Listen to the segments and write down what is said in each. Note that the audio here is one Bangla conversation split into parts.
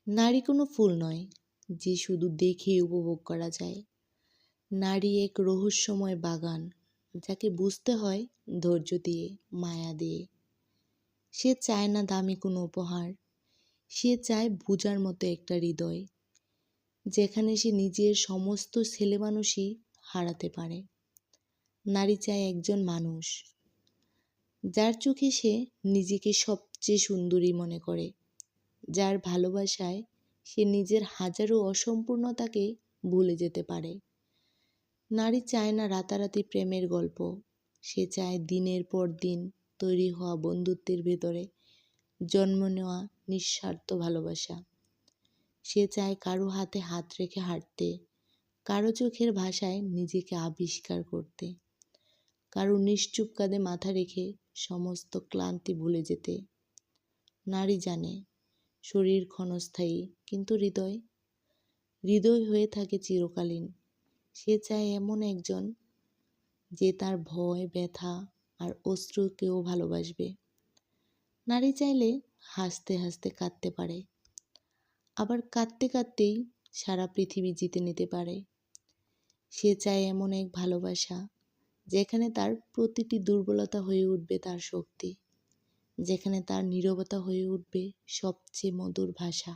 নারী কোনো ফুল নয় যে শুধু দেখে উপভোগ করা যায়। নারী এক রহস্যময় বাগান, যাকে বুঝতে হয় ধৈর্য দিয়ে, মায়া দিয়ে। সে চায় না দামি কোনো উপহার, সে চায় বোঝার মতো একটা হৃদয়, যেখানে সে নিজের সমস্ত ছেলেমানুষই হারাতে পারে। নারী চায় একজন মানুষ, যার চোখে সে নিজেকে সবচেয়ে সুন্দরী মনে করে, যার ভালোবাসায় সে নিজের হাজারো অসম্পূর্ণতাকে ভুলে যেতে পারে। নারী চায় না রাতারাতি প্রেমের গল্প, সে চায় দিনের পর দিন তৈরি হওয়া বন্ধুত্বের ভেতরে জন্ম নেওয়া নিঃস্বার্থ ভালোবাসা। সে চায় কারো হাতে হাত রেখে হাঁটতে, কারো চোখের ভাষায় নিজেকে আবিষ্কার করতে, কারো নিশ্চুপ কাঁধে মাথা রেখে সমস্ত ক্লান্তি ভুলে যেতে। নারী জানে শরীর ক্ষণস্থায়ী, কিন্তু হৃদয় হৃদয় হয়ে থাকে চিরকালীন। সে চায় এমন একজন যে তার ভয়, ব্যথা আর অশ্রুকেও ভালোবাসবে। নারী চাইলে হাসতে হাসতে কাঁদতে পারে, আবার কাঁদতে কাঁদতেই সারা পৃথিবী জিতে নিতে পারে। সে চায় এমন এক ভালোবাসা যেখানে তার প্রতিটি দুর্বলতা হয়ে উঠবে তার শক্তি, যেখানে তার নীরবতা হয়ে উঠবে সবচেয়ে মধুর ভাষা।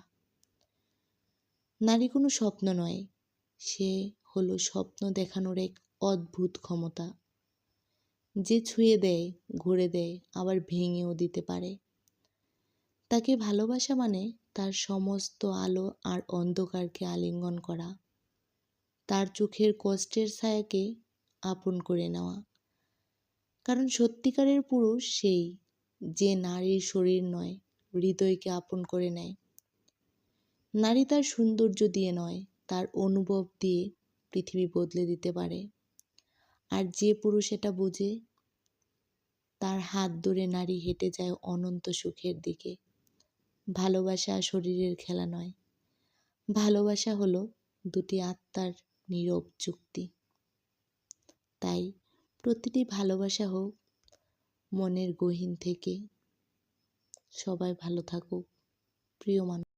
নারী কোনো স্বপ্ন নয়, সে হলো স্বপ্ন দেখানোর এক অদ্ভুত ক্ষমতা, যে ছুঁয়ে দেয়, ঘুরে দেয়, আবার ভেঙেও দিতে পারে। তাকে ভালোবাসা মানে তার সমস্ত আলো আর অন্ধকারকে আলিঙ্গন করা, তার চোখের কষ্টের ছায়াকে আপন করে নেওয়া। কারণ সত্যিকারের পুরুষ সেই, যে নারীর শরীর নয়, হৃদয়কে আপন করে নেয়। নারী তার সৌন্দর্য দিয়ে নয়, তার অনুভব দিয়ে পৃথিবী বদলে দিতে পারে। আর যে পুরুষ এটা বোঝে, তার হাত ধরে নারী হেঁটে যায় অনন্ত সুখের দিকে। ভালোবাসা শরীরের খেলা নয়, ভালোবাসা হলো দুটি আত্মার নীরব চুক্তি। তাই প্রতিটি ভালোবাসা হোক মনের গহীন থেকে। সবাই ভালো থাকুক, প্রিয় মানুষ।